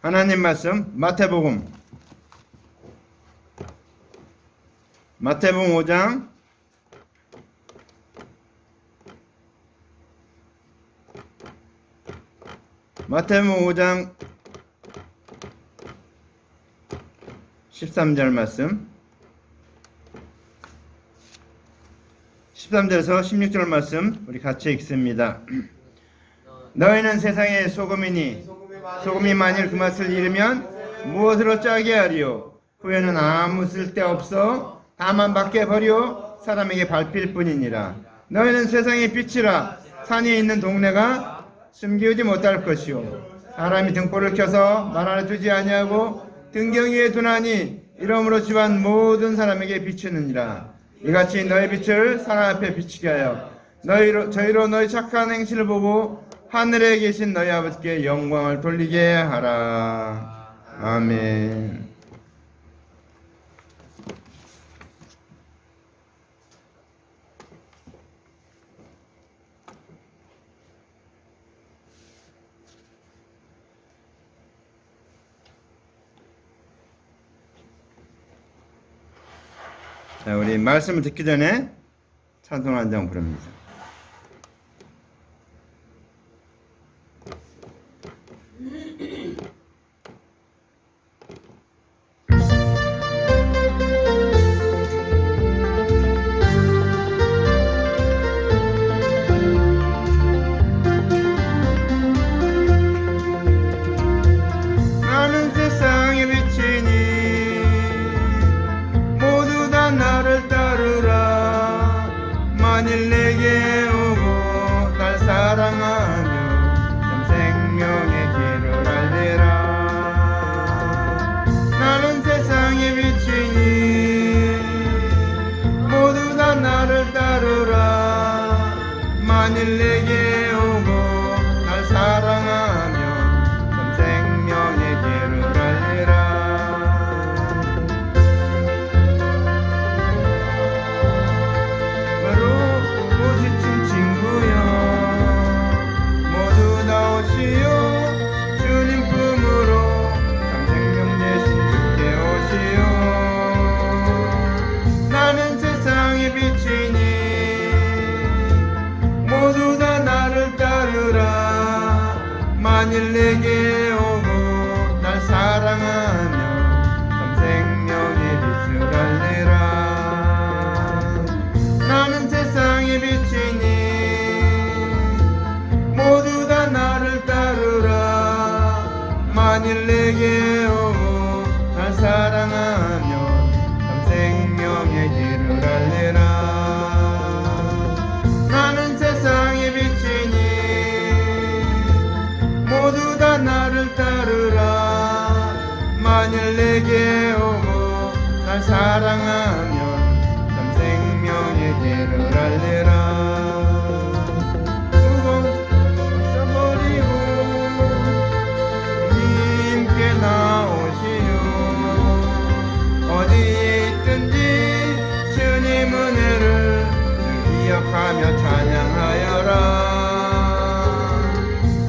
하나님 말씀 마태복음 5장 13절 말씀, 13절에서 16절 말씀 우리 같이 읽습니다. 너희는 세상의 소금이니 소금이 만일 그 맛을 잃으면 무엇으로 짜게 하리요? 후에는 아무 쓸데없어 다만 밖에 버려 사람에게 밟힐 뿐이니라. 너희는 세상의 빛이라. 산에 있는 동네가 숨기우지 못할 것이요 사람이 등불을 켜서 말 안에 두지 아니하고 등경 위에 두나니 이러므로 집안 모든 사람에게 비추느니라. 이같이 너희 빛을 사람 앞에 비추게 하여 저희로 너희 착한 행실을 보고 하늘에 계신 너희 아버지께 영광을 돌리게 하라. 아멘. 자, 우리 말씀을 듣기 전에 찬송 한 장 부릅니다. 나는 세상의 빛이니 모두 다 나를 따르라. 만일 내게 오고 날 사랑하며 참 생명의 길을 알리라. 나는 세상의 빛이니 모두 다 나를 따르라. 만일 내게 오고 날 사랑하며 참 생명의 길을 알리라. 지친 친구여 모두 다 오시오. 주님 품으로 참 생명 대신 주께 오시오. 나는 세상의 빛이니 모두 다 나를 따르라. 만일 내게 오고 날 사랑하며 참 생명의 빛을 알리라. 나는 세상의 빛이니 모두 다 나를 따르라. 만일 내게 오고 날 사랑하며 참 생명의 길을 알리라. 나는 세상의 빛이니 모두 다 나를 따르라. 만일 내게 오고 날 사랑하며 생명의 길을 알리라. 무거운 써버리고 님께 나오시오. 어디에 있든지 주님 은혜를 기억하며 찬양하여라.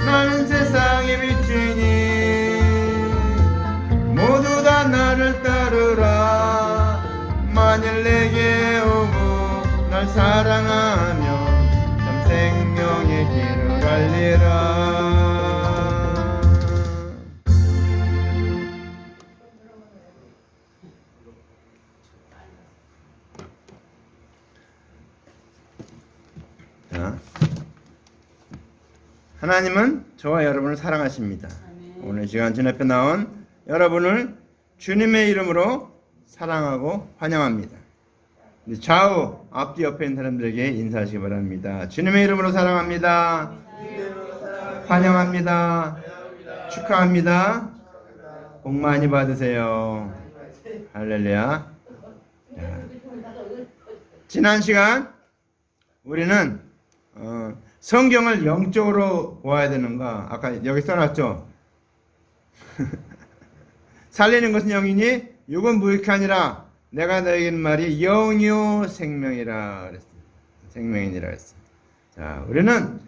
나는 세상의 빛이니 모두 다 나를 따르라. 만일 내게 오고 날 사랑하며 참 생명의 길을 알리라. 자, 하나님은 저와 여러분을 사랑하십니다. 오늘 시간 제 앞에 나온 여러분을 주님의 이름으로 사랑하고 환영합니다. 좌우 앞뒤 옆에 있는 사람들에게 인사하시기 바랍니다. 주님의 이름으로 사랑합니다. 환영합니다. 축하합니다. 복 많이 받으세요. 할렐루야. 지난 시간 우리는 성경을 영적으로 보아야 되는가, 아까 여기 써놨죠. 살리는 것은 영이니 육은 무익하니라. 내가 너에게는 말이 영이요 생명이라 그랬습니다. 생명이니라 그랬습니다. 자, 우리는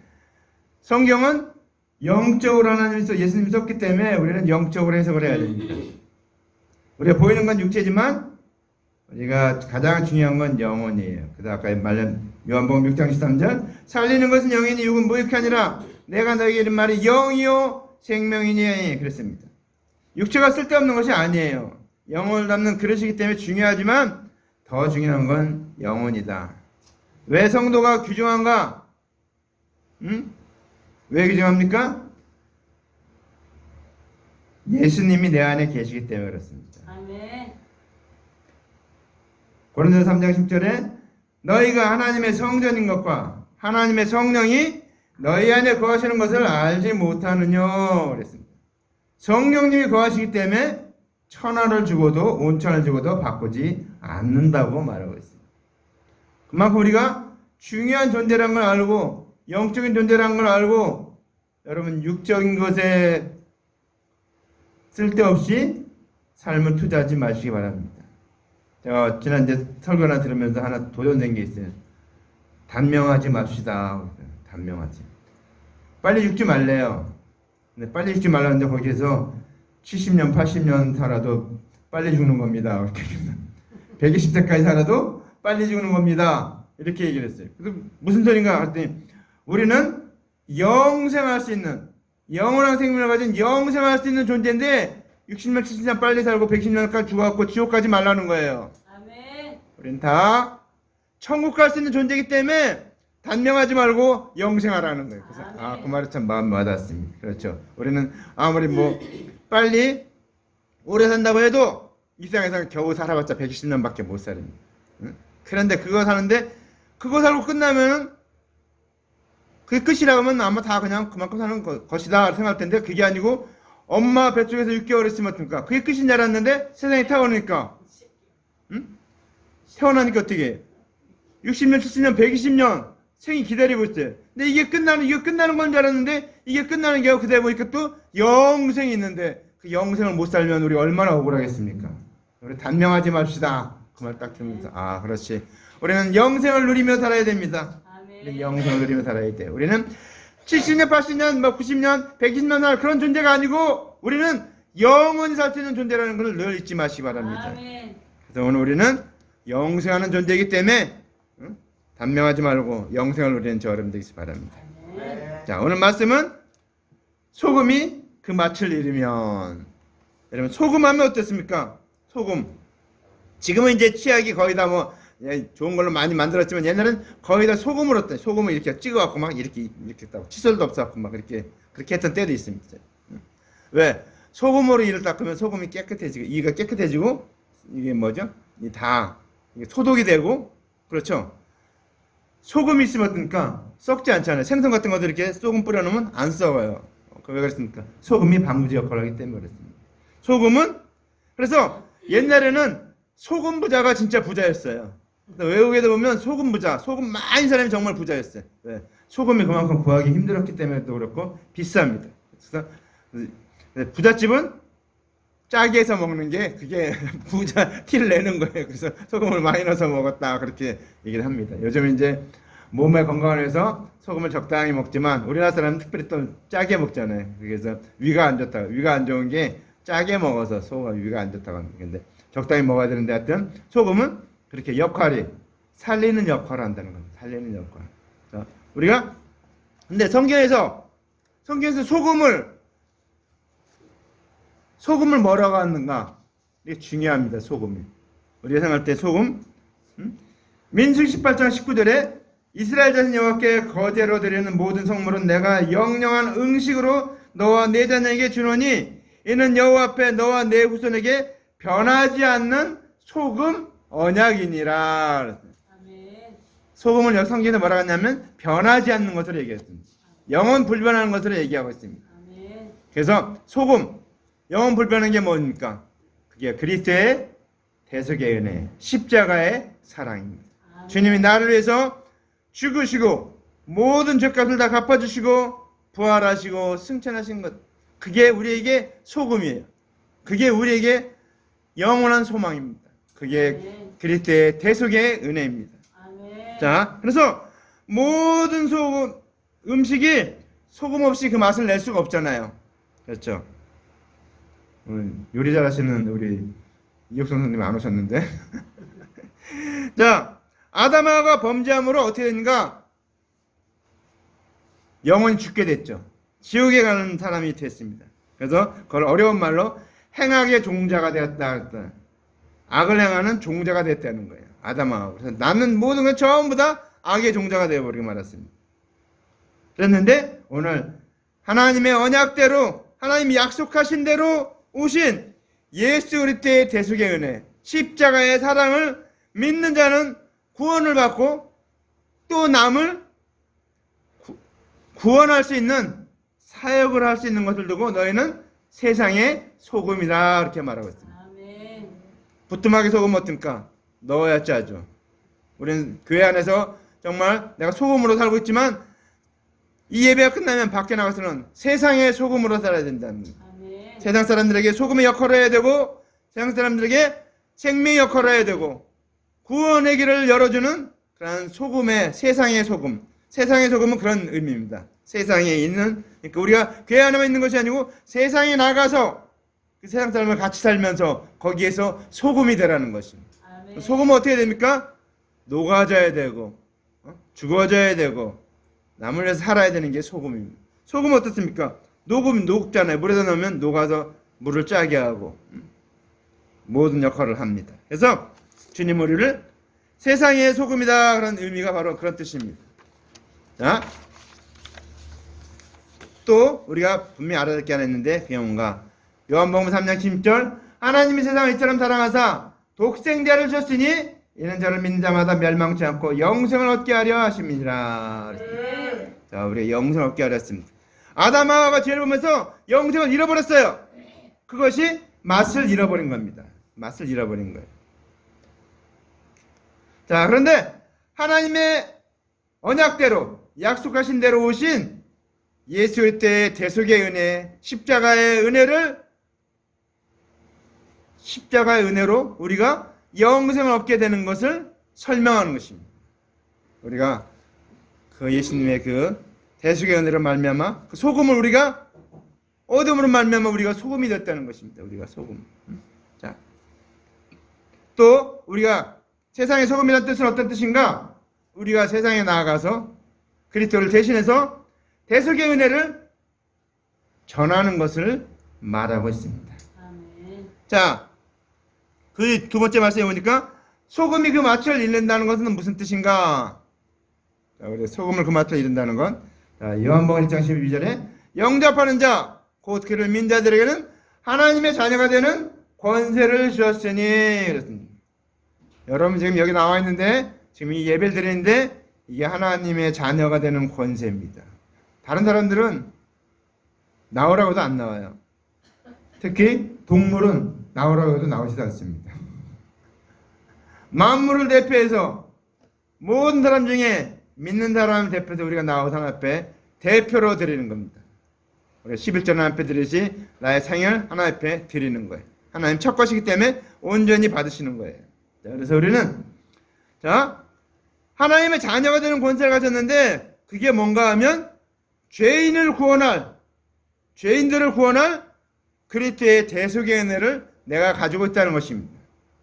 성경은 영적으로 하나님께서 예수님이 썼기 때문에 우리는 영적으로 해석을 해야 됩니다. 우리가 보이는 건 육체지만 우리가 가장 중요한 건 영혼이에요. 그래서 아까 말한 요한복음 6장 13절 살리는 것은 영이니 육은 무익히 아니라 내가 너에게 이른 말이 영이요 생명이니 그랬습니다. 육체가 쓸데없는 것이 아니에요. 영혼을 담는 그릇이기 때문에 중요하지만 더 중요한 건 영혼이다. 왜 성도가 귀중한가? 왜 귀중합니까? 예수님이 내 안에 계시기 때문에 그렇습니다. 아멘. 고린도서 3장 10절에 너희가 하나님의 성전인 것과 하나님의 성령이 너희 안에 거하시는 것을 알지 못하느냐 그랬습니다. 성령님이 거하시기 때문에 천하를 주고도 온천을 주고도 바꾸지 않는다고 말하고 있습니다. 그만큼 우리가 중요한 존재라는 걸 알고 영적인 존재라는 걸 알고 여러분 육적인 것에 쓸데없이 삶을 투자하지 마시기 바랍니다. 제가 지난 이제 설교나 들으면서 하나 도전된 게 있어요. 단명하지 맙시다. 단명하지. 빨리 죽지 말래요. 근데 빨리 죽지 말라는데 거기에서 70년, 80년 살아도 빨리 죽는 겁니다. 120세까지 살아도 빨리 죽는 겁니다. 이렇게 얘기를 했어요. 그래서 무슨 소린가 했더니 우리는 영생할 수 있는 영원한 생명을 가진 영생할 수 있는 존재인데 60년, 70년 빨리 살고 110년까지 죽어갖고 지옥 가지 말라는 거예요. 아멘. 우리는 다 천국 갈 수 있는 존재이기 때문에 단명하지 말고 영생하라는 거예요. 그래서 그 말이 참 마음 와닿습니다. 그렇죠. 우리는 아무리 뭐 빨리 오래 산다고 해도 이 세상에서 겨우 살아봤자 120년밖에 못 살입니다. 그런데 그거 사는데 그거 살고 끝나면은 그게 끝이라고 하면 아마 다 그냥 그만큼 사는 것이다 생각할 텐데 그게 아니고 엄마 뱃속에서 6개월 있으면 어떡합니까? 그게 끝인 줄 알았는데 세상에 태어나니까 태어나니까 어떻게 해? 60년, 70년, 120년 생이 기다리고 있어요. 근데 이게 끝나는 건 줄 알았는데 이게 끝나는 게 그대 보니까 또 영생이 있는데 그 영생을 못 살면 우리 얼마나 억울하겠습니까? 우리 단명하지 맙시다. 그 말 딱 들으면서 그렇지. 우리는 영생을 누리며 살아야 됩니다. 우리는 영생을 누리며 살아야 돼요. 우리는 70년, 80년, 90년, 120년 살 그런 존재가 아니고 우리는 영원히 살 수 있는 존재라는 것을 늘 잊지 마시기 바랍니다. 그래서 오늘 우리는 영생하는 존재이기 때문에 단명하지 말고 영생을 누리는 저 여러분 되시기 바랍니다. 자, 오늘 말씀은 소금이 그 맛을 잃으면 여러분 소금 하면 어떻습니까? 소금 지금은 이제 치약이 거의 다 뭐 좋은 걸로 많이 만들었지만 옛날엔 거의 다 소금으로 했대. 소금을 이렇게 찍어갖고 막 이렇게 했다고 칫솔도 없어갖고 막 그렇게 했던 때도 있습니다. 왜? 소금으로 이를 닦으면 소금이 깨끗해지고 이가 깨끗해지고 이게 뭐죠? 이게 소독이 되고 그렇죠? 소금이 있으면 어떻습니까? 썩지 않잖아요. 생선 같은 것도 이렇게 소금 뿌려놓으면 안 썩어요. 왜 그랬습니까? 소금이 방부제 역할을 하기 때문에 그랬습니다. 소금은 그래서 옛날에는 소금 부자가 진짜 부자였어요. 외국에도 보면 소금 부자, 소금 많은 사람이 정말 부자였어요. 왜? 소금이 그만큼 구하기 힘들었기 때문에도 그렇고 비쌉니다. 그래서 부잣집은 짜게 해서 먹는 게 그게 부자 티를 내는 거예요. 그래서 소금을 많이 넣어서 먹었다 그렇게 얘기를 합니다. 요즘 이제 몸의 건강을 위해서 소금을 적당히 먹지만 우리나라 사람은 특별히 또 짜게 먹잖아요. 그래서 위가 안 좋다고 위가 안 좋은 게 짜게 먹어서 소금 위가 안 좋다고 합니다. 근데 적당히 먹어야 되는데 하여튼 소금은 그렇게 역할이 살리는 역할을 한다는 겁니다. 살리는 역할. 자, 우리가 근데 성경에서 소금을 뭐라고 하는가? 이게 중요합니다. 소금이. 우리가 생각할 때 소금. 민수기 18장 19절에 이스라엘 자손 여호와께 거제로 드리는 모든 성물은 내가 영영한 응식으로 너와 네 자녀에게 주노니 이는 여호와 앞에 너와 네 후손에게 변하지 않는 소금 언약이니라. 아멘. 소금을 여기 성경에서 뭐라고 했냐면 변하지 않는 것으로 얘기했습니다. 영원 불변하는 것으로 얘기하고 있습니다. 아멘. 그래서 소금 영원 불변한 게 뭡니까? 그게 그리스도의 대속의 은혜, 십자가의 사랑입니다. 아멘. 주님이 나를 위해서 죽으시고 모든 죄값을 다 갚아주시고 부활하시고 승천하신 것, 그게 우리에게 소금이에요. 그게 우리에게 영원한 소망입니다. 그게 아멘. 그리스도의 대속의 은혜입니다. 아멘. 자, 그래서 모든 소금 음식이 소금 없이 그 맛을 낼 수가 없잖아요. 그렇죠? 요리 잘하시는 우리 이혁성 선생님 안 오셨는데. 자, 아담하가 범죄함으로 어떻게 됐는가? 영원히 죽게 됐죠. 지옥에 가는 사람이 됐습니다. 그래서 그걸 어려운 말로 행악의 종자가 되었다. 악을 행하는 종자가 됐다는 거예요. 아담하고. 그래서 나는 모든 건 전부 다 악의 종자가 되어버리고 말았습니다. 그랬는데 오늘 하나님의 언약대로 하나님이 약속하신 대로 오신 예수 그리스도의 대속의 은혜, 십자가의 사랑을 믿는 자는 구원을 받고 또 남을 구원할 수 있는 사역을 할 수 있는 것을 두고 너희는 세상의 소금이다 이렇게 말하고 있습니다. 아멘. 부뚜막에 소금 어떻습니까? 넣어야 짜죠. 우리는 교회 안에서 정말 내가 소금으로 살고 있지만 이 예배가 끝나면 밖에 나가서는 세상의 소금으로 살아야 된다는 거예요. 아멘. 세상 사람들에게 소금의 역할을 해야 되고 세상 사람들에게 생명의 역할을 해야 되고 구원의 길을 열어주는 그런 소금의 세상의 소금. 세상의 소금은 그런 의미입니다. 세상에 있는, 그러니까 우리가 교회 안에만 있는 것이 아니고 세상에 나가서 그 세상 사람을 같이 살면서 거기에서 소금이 되라는 것입니다. 아멘. 소금은 어떻게 됩니까? 녹아져야 되고 죽어져야 되고 남을 위해서 살아야 되는 게 소금입니다. 소금은 어떻습니까? 녹잖아요. 물에다 넣으면 녹아서 물을 짜게 하고 모든 역할을 합니다. 그래서 주님 우리를 세상의 소금이다 그런 의미가 바로 그런 뜻입니다. 자, 또 우리가 분명히 알아야 될 게 하나 있는데 그게 뭔가 요한복음 3장 16절 하나님이 세상을 이처럼 사랑하사 독생자를 주셨으니 이는 저를 믿는 자마다 멸망치 않고 영생을 얻게 하려 하심이니라. 자, 우리가 영생을 얻게 하려 했습니다. 아담 하와가 죄를 보면서 영생을 잃어버렸어요. 그것이 맛을 잃어버린 겁니다. 맛을 잃어버린 거예요. 자, 그런데 하나님의 언약대로 약속하신 대로 오신 예수 그리스도의 대속의 은혜, 십자가의 은혜로 우리가 영생을 얻게 되는 것을 설명하는 것입니다. 우리가 그 예수님의 그 대속의 은혜로 말미암아 그 소금을 우리가 어둠으로 말미암아 우리가 소금이 됐다는 것입니다. 우리가 소금. 자, 또 우리가 세상의 소금이라는 뜻은 어떤 뜻인가? 우리가 세상에 나아가서 그리스도를 대신해서 대속의 은혜를 전하는 것을 말하고 있습니다. 아멘. 자, 그 두 번째 말씀에 보니까 소금이 그 맛을 잃는다는 것은 무슨 뜻인가? 자, 우리 소금을 그 맛을 잃는다는 건 요한복음 1장 12절에 영접하는 자, 곧 그를 믿는 자들에게는 하나님의 자녀가 되는 권세를 주었으니 그렇습니다. 여러분 지금 여기 나와 있는데 지금 이 예배를 드리는데 이게 하나님의 자녀가 되는 권세입니다. 다른 사람들은 나오라고 해도 안 나와요. 특히 동물은 나오라고 해도 나오지도 않습니다. 만물을 대표해서 모든 사람 중에 믿는 사람을 대표해서 우리가 나와서 하나님 앞에 대표로 드리는 겁니다. 우리가 11절 하나님 앞에 드리시 나의 상을 하나님 앞에 드리는 거예요. 하나님 첫 것이기 때문에 온전히 받으시는 거예요. 자, 그래서 우리는 자 하나님의 자녀가 되는 권세를 가졌는데 그게 뭔가 하면 죄인들을 구원할 그리스도의 대속의 은혜를 내가 가지고 있다는 것입니다.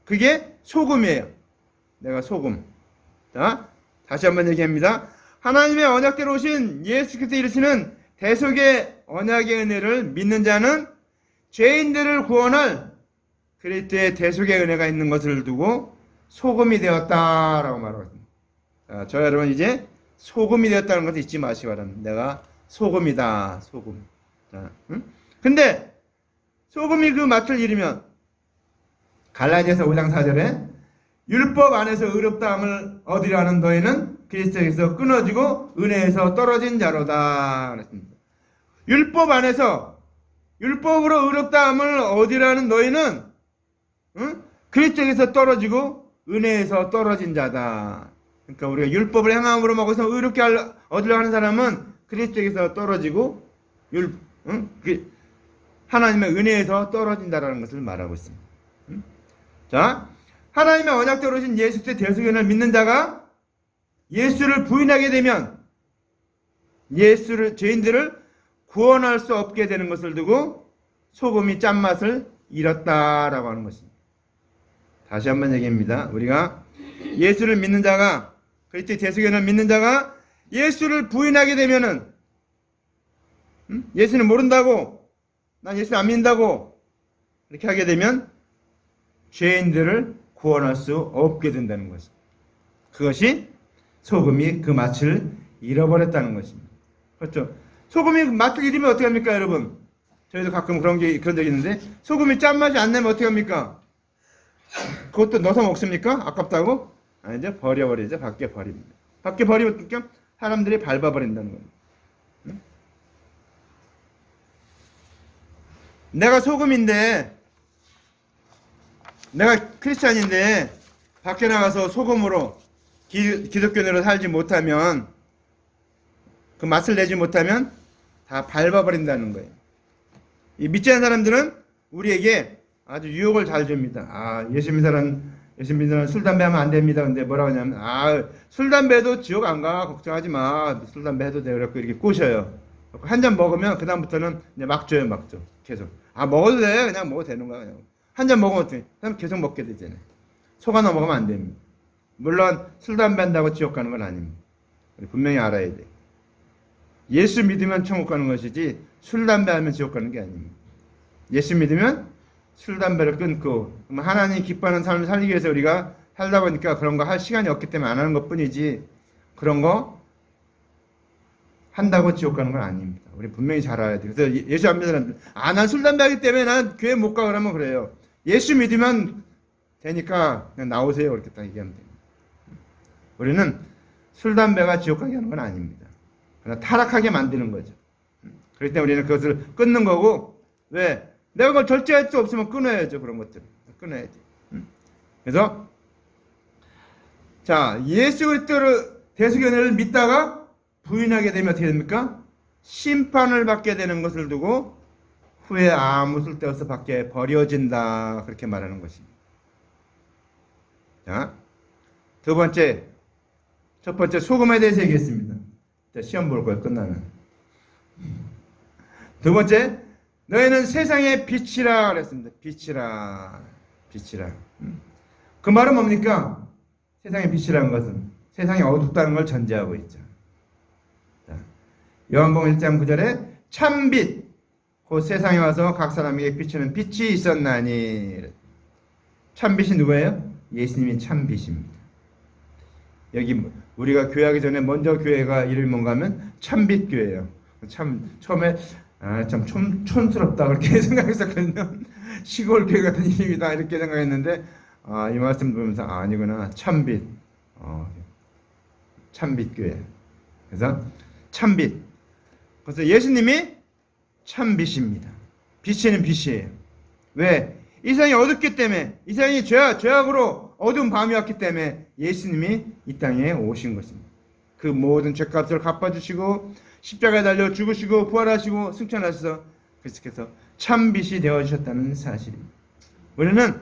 그게 소금이에요. 내가 소금. 자, 다시 한번 얘기합니다. 하나님의 언약대로 오신 예수 그리스도 이르시는 대속의 언약의 은혜를 믿는 자는 죄인들을 구원할 그리스도의 대속의 은혜가 있는 것을 두고 소금이 되었다라고 말하고 있습니다. 자, 저 여러분 이제 소금이 되었다는 것을 잊지 마시기 바랍니다. 내가 소금이다. 소금. 자, 근데 소금이 그 맛을 잃으면 갈라디아서 5장 4절에 율법 안에서 의롭다함을 얻으려 하는 너희는 그리스도에서 끊어지고 은혜에서 떨어진 자로다 그랬습니다. 율법 안에서 율법으로 의롭다함을 얻으려 하는 너희는 그리스도에서 떨어지고 은혜에서 떨어진 자다. 그러니까 우리가 율법을 행함으로 먹어서 의롭게 얻으려 하는 사람은 그리스도에서 떨어지고 하나님의 은혜에서 떨어진다라는 것을 말하고 있습니다. 자, 하나님의 언약대로 오신 예수 그리스도의 대속의 은혜를 믿는 자가 예수를 부인하게 되면 죄인들을 구원할 수 없게 되는 것을 두고 소금이 짠맛을 잃었다라고 하는 것입니다. 다시 한번 얘기합니다. 우리가 예수를 믿는 자가, 그리스도의 대속연을 믿는 자가 예수를 부인하게 되면은, 예수는 모른다고, 난 예수 안 믿는다고 이렇게 하게 되면 죄인들을 구원할 수 없게 된다는 것입니다. 그것이 소금이 그 맛을 잃어버렸다는 것입니다. 그렇죠? 소금이 맛을 잃으면 어떻게 합니까, 여러분? 저희도 가끔 그런 적이 있는데, 소금이 짠맛이 안 나면 어떻게 합니까? 그것도 넣어서 먹습니까? 아깝다고? 아니죠. 버려버리죠. 밖에 버립니다. 밖에 버리면 사람들이 밟아버린다는 겁니다. 내가 소금인데, 내가 크리스찬인데 밖에 나가서 소금으로 기독교인으로 살지 못하면, 그 맛을 내지 못하면 다 밟아버린다는 거예요. 이 믿지 않는 사람들은 우리에게 아주 유혹을 잘 줍니다. 예수 믿는 사람 술, 담배 하면 안 됩니다. 근데 뭐라고 하냐면, 술, 담배도 지옥 안 가. 걱정하지 마. 술, 담배 해도 돼. 그래갖고 이렇게 꼬셔요. 한 잔 먹으면 그다음부터는 이제 막 줘요. 막 줘. 계속. 먹어도 돼. 그냥 먹어도 되는 거야. 그냥. 한 잔 먹으면 어떻게? 그럼 계속 먹게 되잖아요. 속 하나 먹으면 안 됩니다. 물론 술, 담배 한다고 지옥 가는 건 아닙니다. 우리 분명히 알아야 돼. 예수 믿으면 천국 가는 것이지 술, 담배 하면 지옥 가는 게 아닙니다. 예수 믿으면 술, 담배를 끊고 하나님 기뻐하는 삶을 살기 위해서 우리가 살다 보니까 그런 거 할 시간이 없기 때문에 안 하는 것뿐이지, 그런 거 한다고 지옥 가는 건 아닙니다. 우리 분명히 잘 알아야 돼요. 그래서 예수 안 믿는 사람들, 난 술, 담배 하기 때문에 난 교회 못 가 그러면 그래요. 예수 믿으면 되니까 그냥 나오세요. 그렇게 딱 얘기하면 됩니다. 우리는 술, 담배가 지옥 가게 하는 건 아닙니다. 그러나 타락하게 만드는 거죠. 그렇기 때문에 우리는 그것을 끊는 거고, 왜? 내가 그걸 절제할 수 없으면 끊어야죠. 그런 것들을 끊어야지. 그래서 자, 예수 그리스도를 대속연을 믿다가 부인하게 되면 어떻게 됩니까? 심판을 받게 되는 것을 두고 후에 아무 쓸데없어 밖에 버려진다, 그렇게 말하는 것입니다. 자, 첫 번째 소금에 대해서 얘기했습니다. 시험 볼 거예요, 끝나면. 두 번째, 너희는 세상의 빛이라 그랬습니다. 빛이라. 그 말은 뭡니까? 세상의 빛이라는 것은 세상이 어둡다는 걸 전제하고 있죠. 자, 요한복음 1장 9절에 참빛, 곧 세상에 와서 각 사람에게 비추는 빛이 있었나니. 참빛이 누구예요? 예수님이 참빛입니다. 여기 우리가 교회하기 전에 먼저 교회가 이름이 뭔가 하면 참빛교회예요. 참 처음에 참 촌스럽다 그렇게 생각했었거든요. 시골 교회 같은 이름이다 이렇게 생각했는데, 이 말씀 보면서 아니구나, 참빛, 참빛교회. 그래서 참빛. 그래서 예수님이 참빛입니다. 빛이는 빛이에요. 왜? 이 세상이 어둡기 때문에, 이 세상이 죄악으로 어두운 밤이 왔기 때문에 예수님이 이 땅에 오신 것입니다. 그 모든 죄값을 갚아주시고 십자가에 달려 죽으시고 부활하시고 승천하셔서 계속해서 참빛이 되어주셨다는 사실입니다. 우리는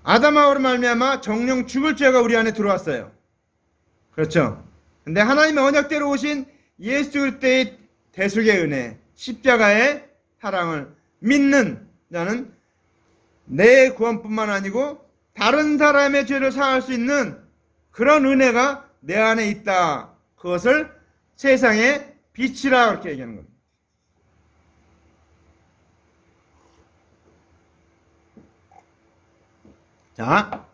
아담하고로 말미암아 정령 죽을 죄가 우리 안에 들어왔어요. 그렇죠? 근데 하나님의 언약대로 오신 예수 그리스도의 대속의 은혜, 십자가의 사랑을 믿는 자는 내 구원뿐만 아니고 다른 사람의 죄를 사할 수 있는 그런 은혜가 내 안에 있다. 그것을 세상의 빛이라 그렇게 얘기하는 겁니다. 자,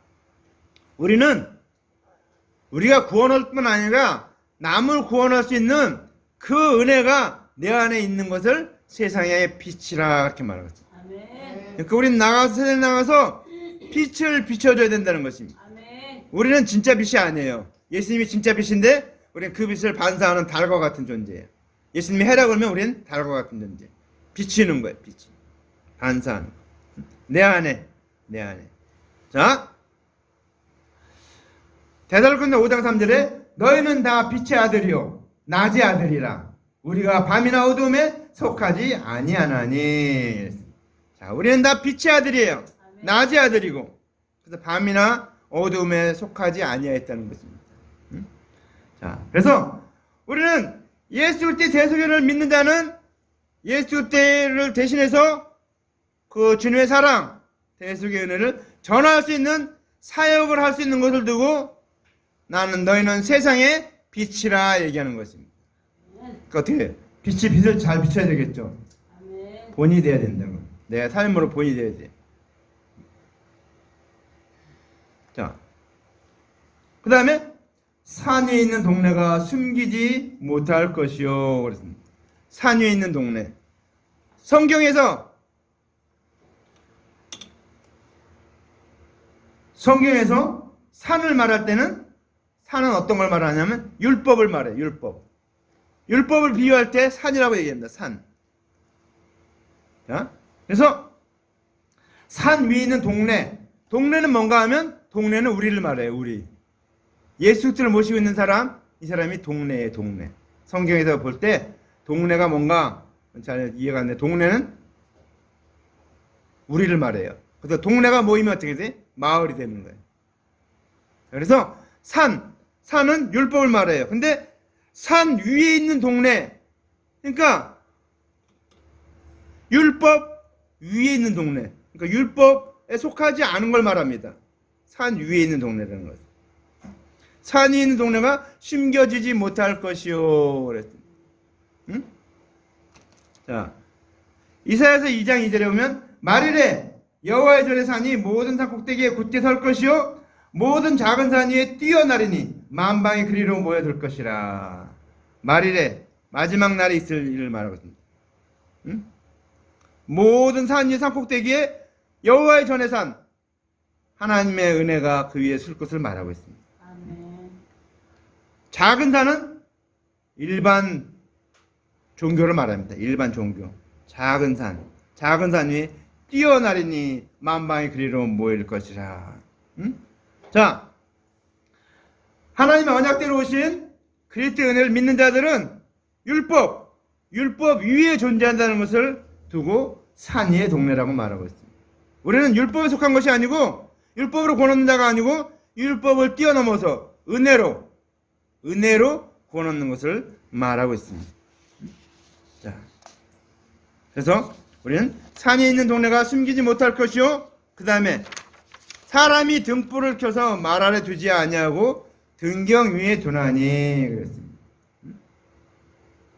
우리가 구원할 뿐 아니라 남을 구원할 수 있는 그 은혜가 내 안에 있는 것을 세상의 빛이라 그렇게 말하는 거죠. 그러니까 우리는 세상에 나가서 빛을 비춰줘야 된다는 것입니다. 우리는 진짜 빛이 아니에요. 예수님이 진짜 빛인데 우리는 그 빛을 반사하는 달과 같은 존재예요. 예수님이 해라 그러면 우리는 달과 같은 존재. 비치는 거예요. 빛이. 반사하는 거. 내 안에. 자, 데살로니가 5장 3절에 너희는 다 빛의 아들이요 낮의 아들이라. 우리가 밤이나 어두움에 속하지 아니하나니. 자, 우리는 다 빛의 아들이에요. 낮의 아들이고. 그래서 밤이나 어두움에 속하지 아니하였다는 것입니다. 자, 그래서 우리는 예수 그리스도의 대속연을 믿는 자는 예수 그리스도를 대신해서 그 주님의 사랑, 대속의 은혜를 전할 수 있는 사역을 할 수 있는 것을 두고 나는 너희는 세상의 빛이라 얘기하는 것입니다. 그 어떻게 빛이 빛을 잘 비춰야 되겠죠. 본이 돼야 된다고. 내 삶으로 본이 돼야 돼. 자, 그 다음에 산 위에 있는 동네가 숨기지 못할 것이요. 그랬습니다. 산 위에 있는 동네. 성경에서 산을 말할 때는 산은 어떤 걸 말하냐면 율법을 말해요. 율법을 비유할 때 산이라고 얘기합니다. 산. 자, 그래서 산 위에 있는 동네는 뭔가 하면 동네는 우리를 말해요. 우리. 예수 그리스도를 모시고 있는 사람, 이 사람이 동네예요. 동네. 성경에서 볼 때 동네가 뭔가 잘 이해가 안 돼. 동네는 우리를 말해요. 그래서 동네가 모이면 어떻게 돼? 마을이 되는 거예요. 그래서 산은 율법을 말해요. 근데 산 위에 있는 동네, 그러니까 율법 위에 있는 동네, 그러니까 율법에 속하지 않은 걸 말합니다. 산 위에 있는 동네라는 거죠. 산 위에 있는 동네가 숨겨지지 못할 것이요. 그랬더니. 응? 자, 이사야서 2장 2절에 보면 말이래 여호와의 전의 산이 모든 산 꼭대기에 굳게 설 것이요 모든 작은 산 위에 뛰어나리니 만방의 그리로 모여들 것이라. 말이래 마지막 날에 있을 일을 말하고 있습니다. 응? 모든 산 위에 산 꼭대기에 여호와의 전의 산 하나님의 은혜가 그 위에 설 것을 말하고 있습니다. 아멘. 작은 산은 일반 종교를 말합니다. 일반 종교. 작은 산 위에 뛰어나리니 만방의 그리로 모일 것이라. 응? 자, 하나님의 언약대로 오신 그리스도의 은혜를 믿는 자들은 율법 위에 존재한다는 것을 두고 산 위의 동네라고 말하고 있습니다. 우리는 율법에 속한 것이 아니고 율법으로 권하는 자가 아니고 율법을 뛰어넘어서 은혜로 권하는 것을 말하고 있습니다. 자, 그래서 우리는 산에 있는 동네가 숨기지 못할 것이요. 그 다음에 사람이 등불을 켜서 말 아래 두지 아니하고 등경 위에 두나니 그랬습니다.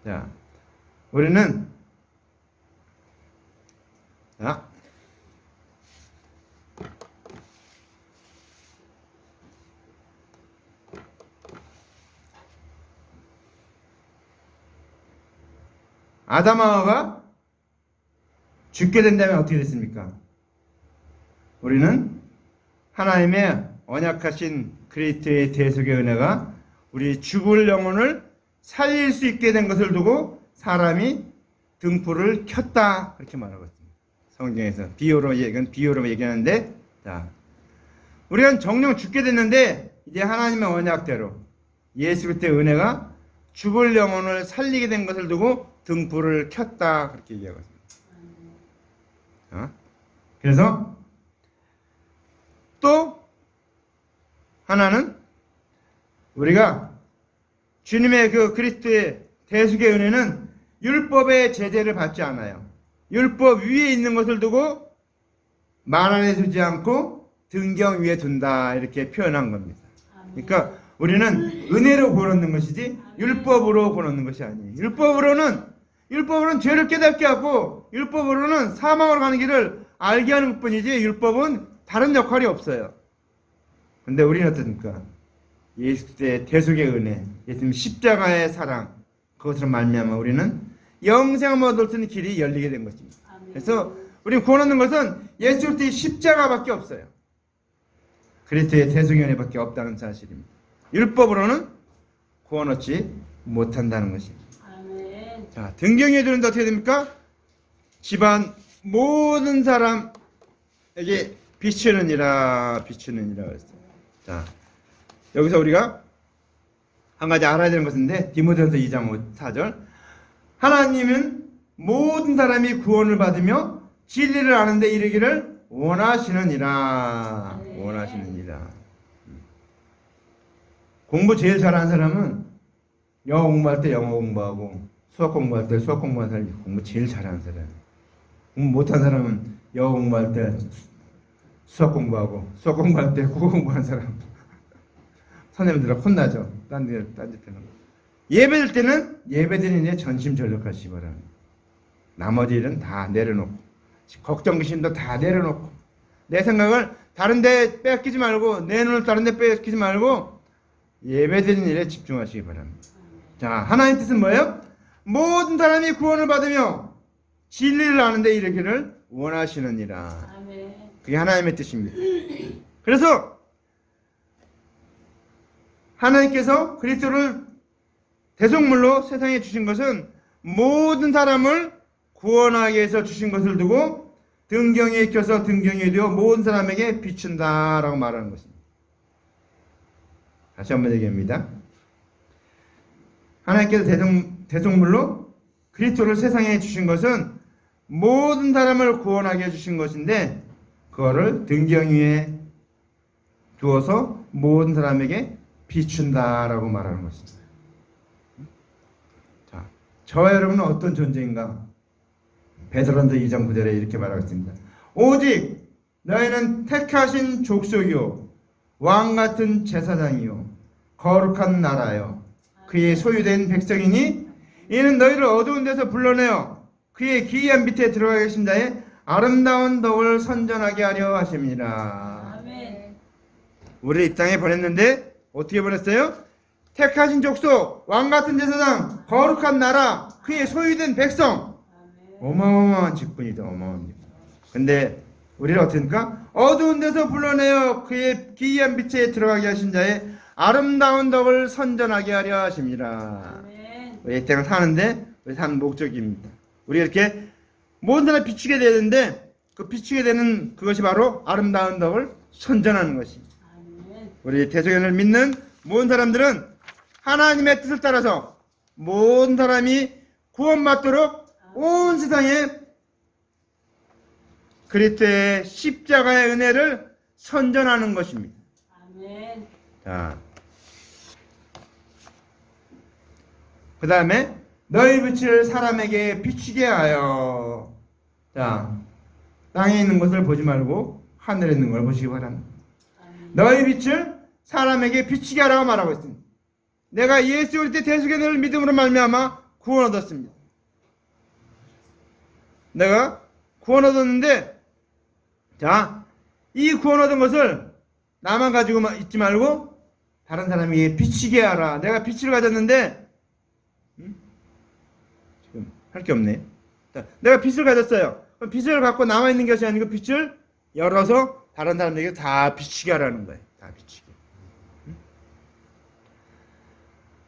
자, 우리는 아담 하와가 죽게 된다면 어떻게 됐습니까? 우리는 하나님의 언약하신 그리스도의 대속의 은혜가 우리 죽을 영혼을 살릴 수 있게 된 것을 두고 사람이 등불을 켰다 그렇게 말하고 있습니다. 성경에서 비유로 얘기하는데, 자, 우리는 정령 죽게 됐는데 이제 하나님의 언약대로 예수 그리스도의 은혜가 죽을 영혼을 살리게 된 것을 두고 등불을 켰다 그렇게 얘기하고 있습니다. 그래서 또 하나는 우리가 주님의 그 그리스도의 대속의 은혜는 율법의 제재를 받지 않아요. 율법 위에 있는 것을 두고 말 안에 두지 않고 등경 위에 둔다 이렇게 표현한 겁니다. 그러니까 우리는 은혜로 고놓는 것이지 율법으로 고놓는 것이 아니에요. 율법으로는 죄를 깨닫게 하고 율법으로는 사망으로 가는 길을 알게 하는 것뿐이지 율법은 다른 역할이 없어요. 근데 우리는 어떻습니까? 예수 그리스도의 대속의 은혜, 예수님 십자가의 사랑, 그것으로 말미암아 우리는 영생을 얻을 수 있는 길이 열리게 된 것입니다. 그래서 우리는 구원하는 것은 예수 그리스도의 십자가밖에 없어요. 그리스도의 대속의 은혜밖에 없다는 사실입니다. 율법으로는 구원 얻지 못한다는 것입니다. 아멘. 자, 등경에 두는데 어떻게 됩니까? 집안 모든 사람에게 비추느니라 그랬어요. 자, 여기서 우리가 한 가지 알아야 되는 것인데 디모데전서 2장 4절 하나님은 모든 사람이 구원을 받으며 진리를 아는데 이르기를 원하시느니라. 공부 제일 잘하는 사람은 영어 공부할 때 영어 공부하고 수학 공부할 때 수학 공부하는 사람이 공부 제일 잘하는 사람. 공부 못한 사람은 영어 공부할 때 수학 공부하고 수학 공부할 때 국어 공부하는 사람. 선생님들은 혼나죠. 딴짓 하는 거. 예배될 때는 예배드리는 일에 전심전력하시기 바랍니다. 나머지 일은 다 내려놓고 걱정심도 다 내려놓고 내 생각을 다른 데 뺏기지 말고 내 눈을 다른 데 뺏기지 말고 예배드리는 일에 집중하시기 바랍니다. 자, 하나님 뜻은 뭐예요? 모든 사람이 구원을 받으며 진리를 아는 데 이르기를 원하시느니라. 그게 하나님의 뜻입니다. 그래서 하나님께서 그리스도를 대속물로 세상에 주신 것은 모든 사람을 구원하기 위해서 주신 것을 두고 등경에 익혀서 등경이 되어 모든 사람에게 비춘다라고 말하는 것입니다. 다시 한번 얘기합니다. 하나님께서 대속물로 그리스도를 세상에 주신 것은 모든 사람을 구원하게 해주신 것인데 그거를 등경 위에 두어서 모든 사람에게 비춘다라고 말하는 것입니다. 자, 저와 여러분은 어떤 존재인가? 베드로전서 2장 9절에 이렇게 말하고 있습니다. 오직 너희는 택하신 족속이요 왕같은 제사장이요 거룩한 나라요 그의 소유된 백성이니 이는 너희를 어두운 데서 불러내어 그의 기이한 밑에 들어가 계신 자의 아름다운 덕을 선전하게 하려 하십니다. 아멘. 우리를 이 땅에 보냈는데 어떻게 보냈어요? 택하신 족속, 왕같은 제사장, 거룩한 나라, 그의 소유된 백성. 어마어마한 직분이다. 어마어마합니다. 근데 우리를 어떻습니까? 어두운 데서 불러내어 그의 기이한 빛에 들어가게 하신 자의 아름다운 덕을 선전하게 하려 하십니다. 우리 이 땅을 사는데 우리 사는 목적입니다. 우리 이렇게 모든 사람 비추게 되는데 그 비추게 되는 그것이 바로 아름다운 덕을 선전하는 것입니다. 우리 대속연을 믿는 모든 사람들은 하나님의 뜻을 따라서 모든 사람이 구원받도록 온 세상에 그리스도의 십자가의 은혜를 선전하는 것입니다. 아멘. 자, 그 다음에 너희 빛을 사람에게 비추게 하여. 자, 땅에 있는 것을 보지 말고 하늘에 있는 걸 보시기 바랍니다. 아멘. 너희 빛을 사람에게 비추게 하라고 말하고 있습니다. 내가 예수 그리스도의 대속의 은혜를 믿음으로 말미암아 구원 얻었습니다. 내가 구원 얻었는데, 자, 이 구원 얻은 것을 나만 가지고 있지 말고 다른 사람에게 비추게 하라. 내가 빛을 가졌는데 지금 할 게 없네. 자, 내가 빛을 가졌어요. 그럼 빛을 갖고 남아있는 것이 아니고 빛을 열어서 다른 사람에게 다 비추게 하라는 거예요. 다 비추게.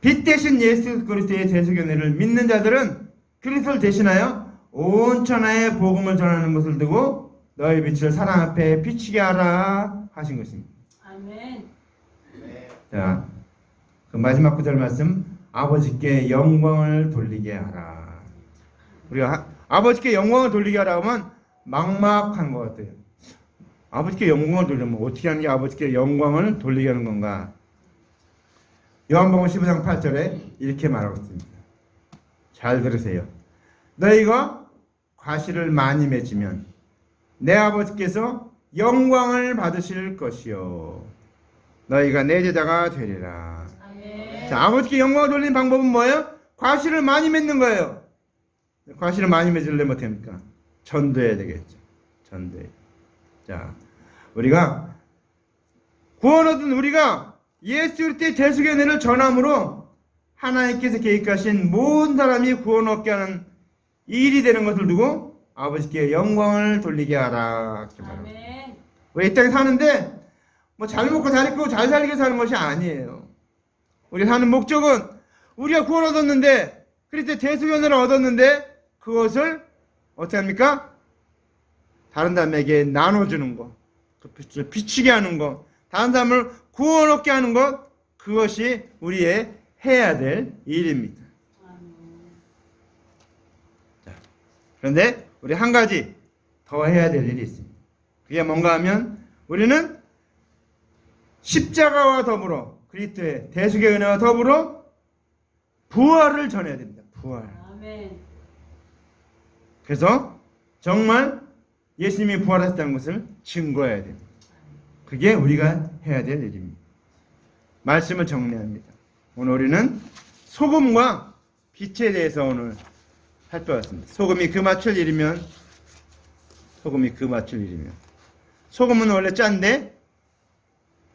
빛 대신 예수 그리스도의 대속의 은혜를 믿는 자들은 그리스도를 대신하여 온 천하에 복음을 전하는 것을 두고 너희 빛을 사람 앞에 비추게 하라 하신 것입니다. 아멘. 자, 그 마지막 구절 말씀, 아버지께 영광을 돌리게 하라. 우리가 아버지께 영광을 돌리게 하라 하면 막막한 것 같아요. 아버지께 영광을 돌리면 어떻게 하는 게 아버지께 영광을 돌리게 하는 건가? 요한복음 15장 8절에 이렇게 말하고 있습니다. 잘 들으세요. 너희가 과실을 많이 맺으면 내 아버지께서 영광을 받으실 것이요 너희가 내 제자가 되리라. 아멘. 자, 아버지께 영광을 돌리는 방법은 뭐예요? 과실을 많이 맺는 거예요. 과실을 많이 맺으려면 어떻게 합니까? 전도해야 되겠죠. 전도해. 자, 우리가 구원 얻은 우리가 예수 그리스도의 대속의 은혜를 전함으로 하나님께서 계획하신 모든 사람이 구원 얻게 하는 일이 되는 것을 두고 아버지께 영광을 돌리게 하라. 아멘. 우리 이 땅에 사는데 뭐 잘 먹고 잘 입고 잘 살게 사는 것이 아니에요. 우리 사는 목적은 우리가 구원 얻었는데 그리스도의 대속의 은혜를 얻었는데 그것을 어떻게 합니까? 다른 사람에게 나눠주는 것, 그 빛을 비추게 하는 것, 다른 사람을 구원 얻게 하는 것, 그것이 우리의 해야 될 일입니다. 자, 그런데 우리 한 가지 더 해야 될 일이 있습니다. 그게 뭔가 하면 우리는 십자가와 더불어 그리스도의 대속의 은혜와 더불어 부활을 전해야 됩니다. 부활. 아멘. 그래서 정말 예수님이 부활하셨다는 것을 증거해야 됩니다. 그게 우리가 해야 될 일입니다. 말씀을 정리합니다. 오늘 우리는 소금과 빛에 대해서 오늘 살펴봤습니다. 소금이 그 맛을 잃으면 소금은 원래 짠데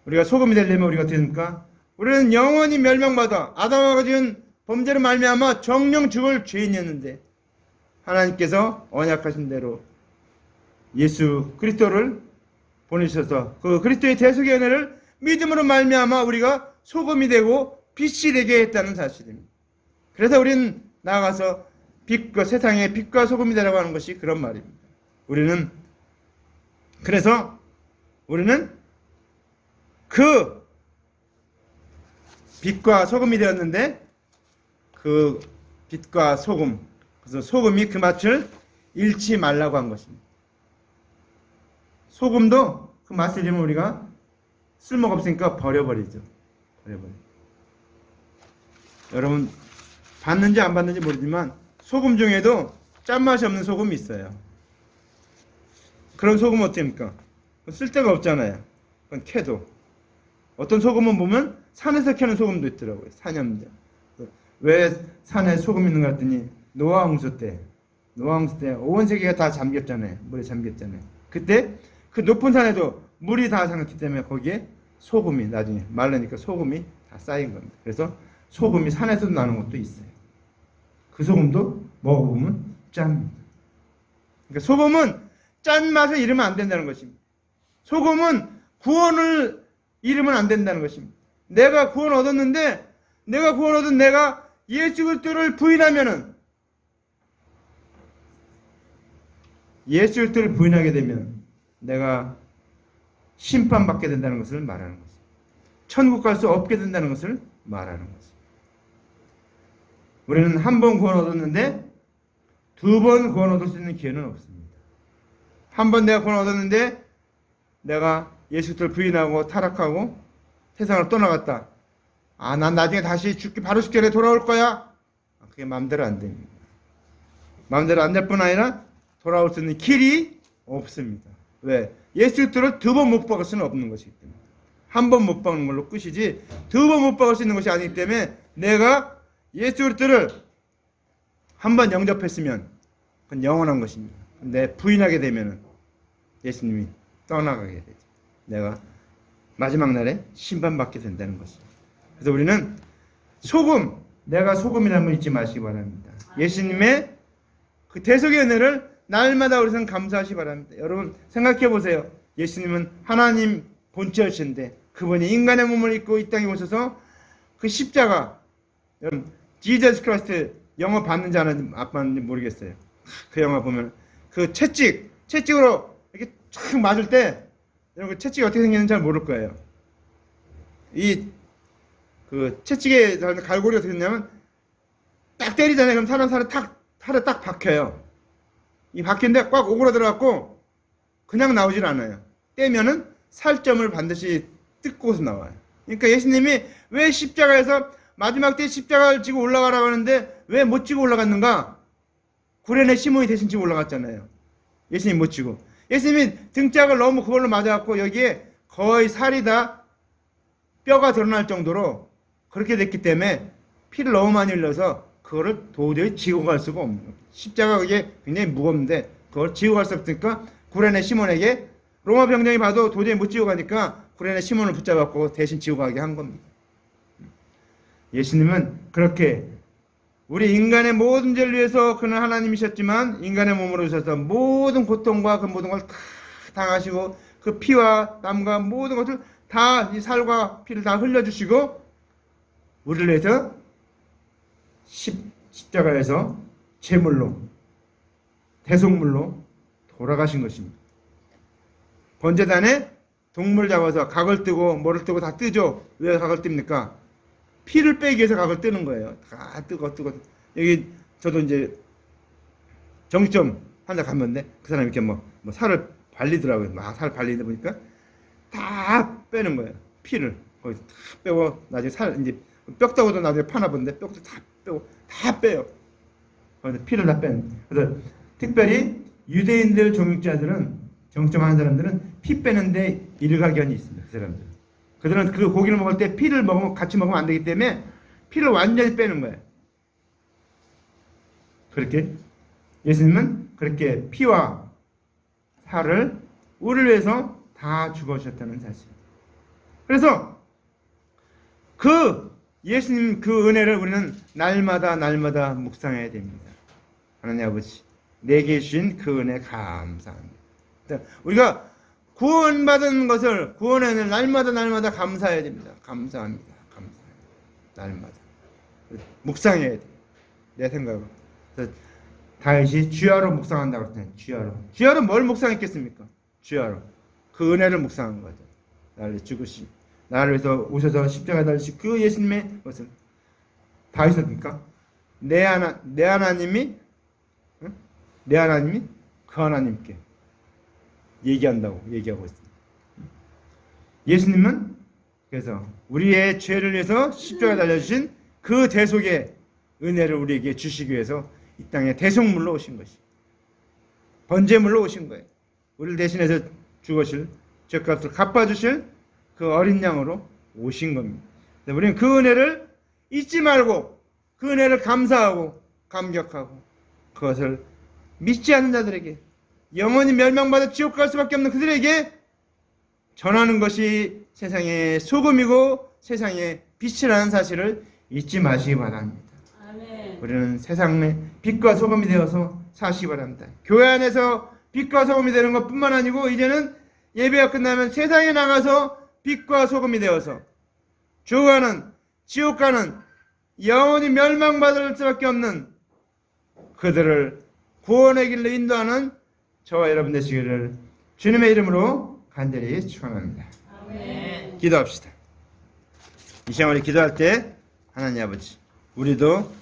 우리가 소금이 되려면 우리가 어떻게 됩니까? 우리는 영원히 멸망받아 아담과 지은 범죄로 말미암아 정령 죽을 죄인이었는데 하나님께서 언약하신 대로 예수 그리스도를 보내주셔서 그 그리스도의 대속의 은혜를 믿음으로 말미암아 우리가 소금이 되고 빛이 되게 했다는 사실입니다. 그래서 우리는 나아가서 빛과 세상의 빛과 소금이 되라고 하는 것이 그런 말입니다. 그래서 우리는 그 빛과 소금이 되었는데 그 빛과 소금, 그래서 소금이 그 맛을 잃지 말라고 한 것입니다. 소금도 그 맛을 잃으면 우리가 쓸모가 없으니까 버려버리죠. 여러분 봤는지 안 봤는지 모르지만 소금 중에도 짠맛이 없는 소금이 있어요. 그런 소금은 어떻습니까? 쓸데가 없잖아요. 그건 캐도. 어떤 소금은 보면 산에서 캐는 소금도 있더라고요. 산염제. 왜 산에 소금 있는 것 같더니 노아 홍수 때 온 세계가 다 잠겼잖아요. 물에 잠겼잖아요. 그때 그 높은 산에도 물이 다 잠겼기 때문에 거기에 소금이 나중에 마르니까 소금이 다 쌓인 겁니다. 그래서 소금이 산에서도 나는 것도 있어요. 그 소금도 먹어보면 짭니다. 그러니까 소금은 짠맛을 잃으면 안 된다는 것입니다. 소금은 구원을 잃으면 안 된다는 것입니다. 내가 구원 얻었는데 내가 예수 그리스도를 부인하면은 예수 그리스도를 부인하게 되면 내가 심판받게 된다는 것을 말하는 것입니다. 천국 갈 수 없게 된다는 것을 말하는 것입니다. 우리는 한 번 구원 얻었는데 두 번 구원 얻을 수 있는 기회는 없습니다. 한 번 내가 구원 얻었는데 내가 예수 그리스도를 부인하고 타락하고 세상을 떠나갔다. 난 나중에 다시 죽기 바로 직전에 돌아올 거야. 그게 마음대로 안 됩니다. 마음대로 안 될 뿐 아니라 돌아올 수 있는 길이 없습니다. 왜? 예수 그리스도를 두 번 못 박을 수는 없는 것이기 때문에. 한 번 못 박는 걸로 끝이지 두 번 못 박을 수 있는 것이 아니기 때문에 내가 예수 그리스도를 한 번 영접했으면 그건 영원한 것입니다. 근데 부인하게 되면은 예수님이 떠나가게 되죠. 내가 마지막 날에 심판받게 된다는 것입니다. 그래서 우리는 내가 소금이라는 걸 잊지 마시기 바랍니다. 예수님의 그 대속의 은혜를 날마다 우리는 감사하시기 바랍니다. 여러분 생각해 보세요. 예수님은 하나님 본체이신데 그분이 인간의 몸을 입고 이 땅에 오셔서 그 십자가, 여러분 지저스 크라이스트 영어 봤는지 안 봤는지 모르겠어요. 그 영화 보면 그 채찍으로 이렇게 쫙 맞을 때 여러분 그 채찍이 어떻게 생겼는지 잘 모를 거예요. 그 채찍에 갈고리 어떻게 되냐면 딱 때리잖아요. 그럼 살에 딱 박혀요. 이 박힌데 꽉 오그라들어갖고 그냥 나오질 않아요. 떼면은 살점을 반드시 뜯고서 나와요. 그러니까 예수님이 왜 십자가에서 마지막 때 십자가를 지고 올라가라고 하는데 왜 못 지고 올라갔는가? 구레네 시몬이 대신 지고 올라갔잖아요. 예수님 못 지고. 예수님이 등짝을 너무 그걸로 맞아갖고 여기에 거의 살이 다 뼈가 드러날 정도로 그렇게 됐기 때문에 피를 너무 많이 흘려서 그거를 도저히 지고 갈 수가 없는 거예요. 십자가 그게 굉장히 무겁는데 그걸 지고 갈 수 없으니까 구레네 시몬에게 로마 병정이 봐도 도저히 못 지고 가니까 구레네 시몬을 붙잡았고 대신 지고 가게 한 겁니다. 예수님은 그렇게 우리 인간의 모든 죄를 위해서 그는 하나님이셨지만 인간의 몸으로 오셔서 모든 고통과 그 모든 걸 다 당하시고 그 피와 땀과 모든 것을 다 이 살과 피를 다 흘려주시고 우리를 위해서 십자가에서 제물로 대속물로 돌아가신 것입니다. 번제단에 동물 잡아서 각을 뜨고 뭐를 뜨고 다 뜨죠. 왜 각을 띱니까? 피를 빼기 위해서 각을 뜨는 거예요. 다 뜨고 여기 저도 이제 정육점 한 대 갔는데 그 사람이 이렇게 뭐 살을 발리더라고요. 막 살 발리다 보니까 다 빼는 거예요. 피를 거기서 다 빼고 나중에 살 이제 뼈다고도 나중에 파나 본데 뼈도 다 빼고 다 빼요. 피를 다 빼는. 그래서 특별히 유대인들 종육자들은 정점하는 사람들은 피 빼는데 일가견이 있습니다. 그 사람들. 그들은 그 고기를 먹을 때 피를 먹으면 같이 먹으면 안 되기 때문에 피를 완전히 빼는 거예요. 그렇게 예수님은 그렇게 피와 살을 우리를 위해서 다 죽어주셨다는 사실. 그래서 그 예수님 그 은혜를 우리는 날마다 묵상해야 됩니다. 하나님 아버지, 내게 주신 그 은혜 감사합니다. 우리가 구원받은 것을, 구원의 은혜를 날마다 감사해야 됩니다. 감사합니다. 날마다 묵상해야 돼요. 내 생각은. 다윗이 주야로 묵상한다고 그랬잖아요. 주야로 뭘 묵상했겠습니까? 주야로 그 은혜를 묵상한 거죠. 나를 죽으신, 나를 위해서 오셔서 십자가에 달리신 그 예수님의 것을 다윗입니까? 내 하나님이 그 하나님께 얘기하고 있습니다. 예수님은 그래서 우리의 죄를 위해서 십자가에 달려주신 그 대속의 은혜를 우리에게 주시기 위해서 이 땅에 대속물로 오신 것이, 번제물로 오신 거예요. 우리를 대신해서 죽으실, 죄값을 갚아주실 그 어린 양으로 오신 겁니다. 우리는 그 은혜를 잊지 말고 그 은혜를 감사하고 감격하고 그것을 믿지 않는 자들에게, 영원히 멸망받아 지옥 갈 수밖에 없는 그들에게 전하는 것이 세상의 소금이고 세상의 빛이라는 사실을 잊지 마시기 바랍니다. 아멘. 우리는 세상의 빛과 소금이 되어서 사시기 바랍니다. 교회 안에서 빛과 소금이 되는 것뿐만 아니고 이제는 예배가 끝나면 세상에 나가서 빛과 소금이 되어서 죽어가는, 지옥 가는, 영원히 멸망받을 수밖에 없는 그들을 구원의 길로 인도하는 저와 여러분 되시기를 주님의 이름으로 간절히 축원합니다. 아멘. 기도합시다. 이 시간 우리 기도할 때 하나님 아버지, 우리도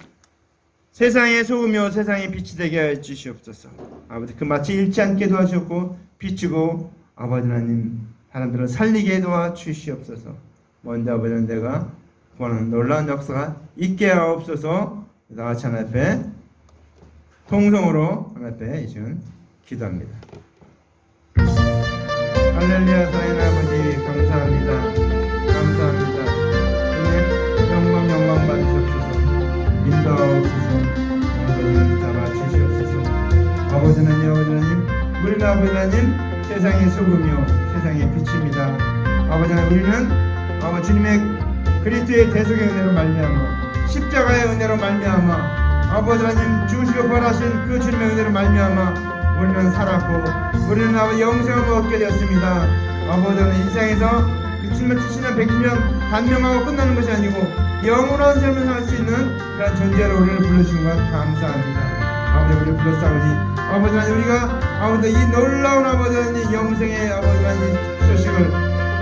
세상의 소금이요 세상의 빛이 되게 하여 주시옵소서. 아버지, 그 마치 잃지 않게 도와주셨고 비추고 아버지 하나님 사람들을 살리게 도와주시옵소서. 먼저 아버지 하나님 내가 구하는 놀라운 역사가 있게 하옵소서. 나같이 하나님 앞에 통성으로 하나님 앞에 이 시간 기도합니다. 할렐루야. 사랑하는 아버지 감사합니다. 주님 영광 받으시옵소서. 인도하옵소서. 아버지는 잡아주시옵소서. 아버지 하나님 우리는 아버지 하나님 세상의 소금이요 세상의 빛입니다. 아버지 하나님 우리는 아버지 주님의 그리스도의 대속의 은혜로 말미암아 십자가의 은혜로 말미암아 아버지 하나님 죽으시고 부활하신 그 주님의 은혜로 말미암아 우리는 살았고 우리는 아버지 영생을 얻게 되었습니다. 아버지 하나님 인생에서 60년, 70년, 100년 단명하고 끝나는 것이 아니고 영원한 삶을 살 수 있는 그런 존재로 우리를 불러주신 것 감사합니다. 아버지 우리를 불러싸우니 아버지 하나님 우리가 아버지 이 놀라운 아버지 하나님 영생의 아버지 하나님 소식을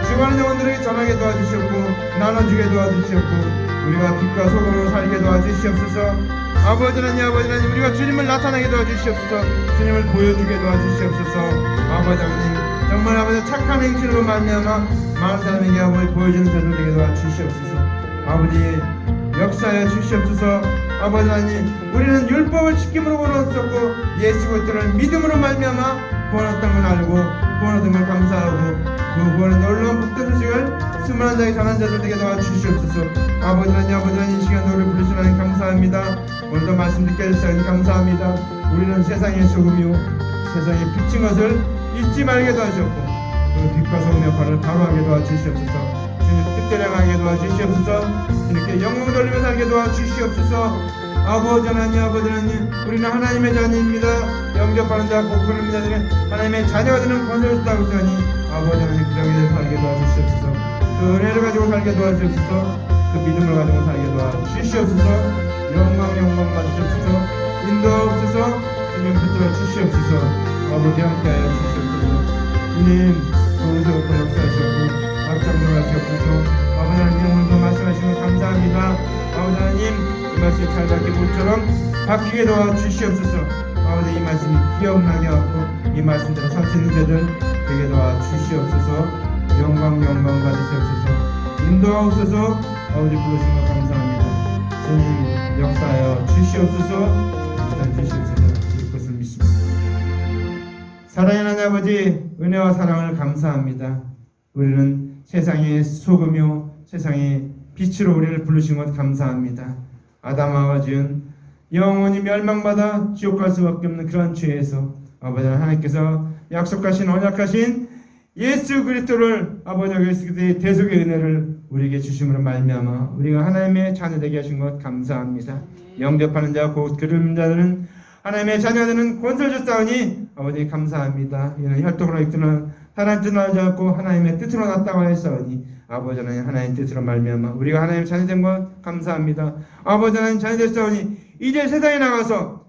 죽어가는 영혼들에게 전하게 도와주시옵고 나눠주게 도와주시옵고 우리가 빛과 소금으로 살게 도와주시옵소서. 아버지 하나님 우리가 주님을 나타나게 도와주시옵소서. 주님을 보여주게 도와주시옵소서. 아버지 하나님 정말 아버지 착한 행실로 말미암아 많은 사람에게 아버지 보여주는 저들 되게 도와주시옵소서. 아버지 역사하여 주시옵소서. 아버지 하나님 우리는 율법을 지킴으로 구원받았었고 예수 그리스도를 믿음으로 말미암아 구원받았던 걸 알고 구원받은 걸 감사하고 그 구원의 놀라운 복된 소식을 수많은 자에게 전한 자들 되게 도와주시옵소서. 아버지 하나님 이 시간 우리를 부르시는 하나님 감사합니다. 오늘도 말씀 듣게 해주시니 감사합니다. 우리는 세상의 소금이요 세상의 빛인 것을 잊지 말게 도와주셨고 그 빛과 소금의 역할을 바로 하게 도와주시옵소서. 주님 뜻대로 행하게 도와주시옵소서. 주님께 영광 돌리며 살게 도와주시옵소서. 아버지 하나님 우리는 하나님의 자녀입니다. 영접하는 자 복음을 자들은 하나님의 자녀가 되는 권세를 주다고 하니 아버지 하나님 그 자리에 살게 도와주시옵소서. 그 은혜를 가지고 살게 도와주시옵소서. 그 믿음을 가지고 살게 도와주시옵소서. 영광 받으시옵소서. 인도하옵소서. 주님 붙들어 주시옵소서. 아버지 함께하여 주시옵소서. 주님 도우시옵고 역사하시옵고 앞장서 가시옵소서. 아버지 하나님 오늘도 말씀하시는 거 감사합니다. 아버지 하나님 이 말씀이 잘 박힌 못처럼 박히게 도와주시옵소서. 아버지 이 말씀이 기억나게 하고 이 말씀대로 살 수 있는 자들 되게 도와주시옵소서. 영광 받으시옵소서. 인도하옵소서. 아버지 부르신 거 감사합니다. 주님 역사하여 주시옵소서. 주시옵소서. 그것을 믿습니다. 사랑하는 하나님 아버지, 은혜와 사랑을 감사합니다. 우리는 세상의 소금이요 세상의 빛으로 우리를 부르신 것 감사합니다. 아담아와 지은 영원히 멸망받아 지옥 갈 수밖에 없는 그런 죄에서 아버지 하나님께서 약속하신 언약하신 예수 그리스도를 아버지 그리스도의 대속의 은혜를 우리에게 주심으로 말미암아 우리가 하나님의 자녀되게 하신 것 감사합니다. 영접하는 자 곧 그런 자들은 하나님의 자녀들은 권세를 줬사오니 아버지 감사합니다. 이는 혈통으로 이끄는 사람 뜻을 하지 않고 하나님의 뜻으로 났다고 하였사오니 아버지 하나님 하나님 뜻으로 말미암아 우리가 하나님의 자녀된 것 감사합니다. 아버지 하나님 자녀됐사오니 이제 세상에 나가서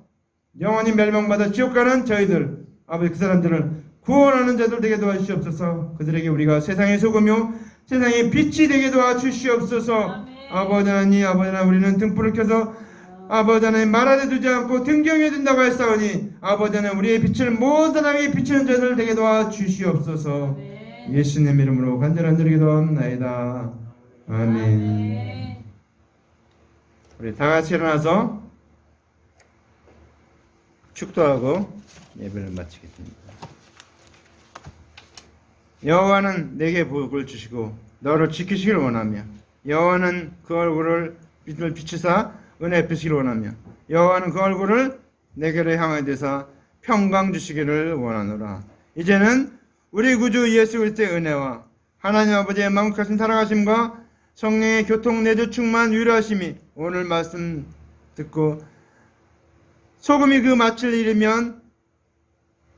영원히 멸망받아 지옥 가는 저희들 아버지 그 사람들을 구원하는 자들 되게 도와주시옵소서. 그들에게 우리가 세상의 소금이요 세상의 빛이 되게 도와주시옵소서. 아버지 하나님 우리는 등불을 켜서 아버지 하나님 말하되 두지 않고 등경해 둔다고 했사오니 아버지 하나님 우리의 빛을 모든 사람에게 비추는 자들 되게 도와주시옵소서. 예수님 이름으로 간절한 기도합나이다. 아멘. 우리 다 같이 일어나서 축도하고 예배를 마치겠습니다. 여호와는 내게 복을 주시고 너를 지키시기를 원하며 여호와는 그 얼굴을 빛을 비추사 은혜 베푸시기를 원하며 여호와는 그 얼굴을 내게로 향하여 되사 평강 주시기를 원하노라. 이제는 우리 구주 예수 그리스도의 은혜와 하나님 아버지의 만국하신 사랑하심과 성령의 교통 내주 충만 위로하심이 오늘 말씀 듣고 소금이 그 맛을 잃으면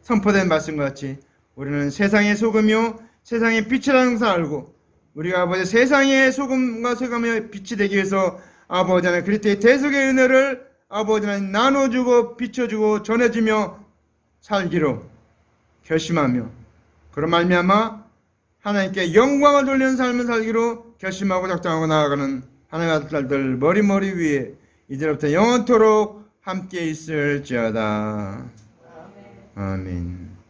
선포된 말씀과 같이 우리는 세상의 소금이요 세상의 빛이라는 것을 알고 우리가 아버지 세상의 소금과 소금의 빛이 되기 위해서 아버지 하나님 그리스도의 대속의 은혜를 아버지 하나님 나눠주고 비춰주고 전해주며 살기로 결심하며 그런 말미암아 하나님께 영광을 돌리는 삶을 살기로 결심하고 작정하고 나아가는 하나님의 아들들 머리 위에 이제부터 영원토록 함께 있을지어다. 아멘.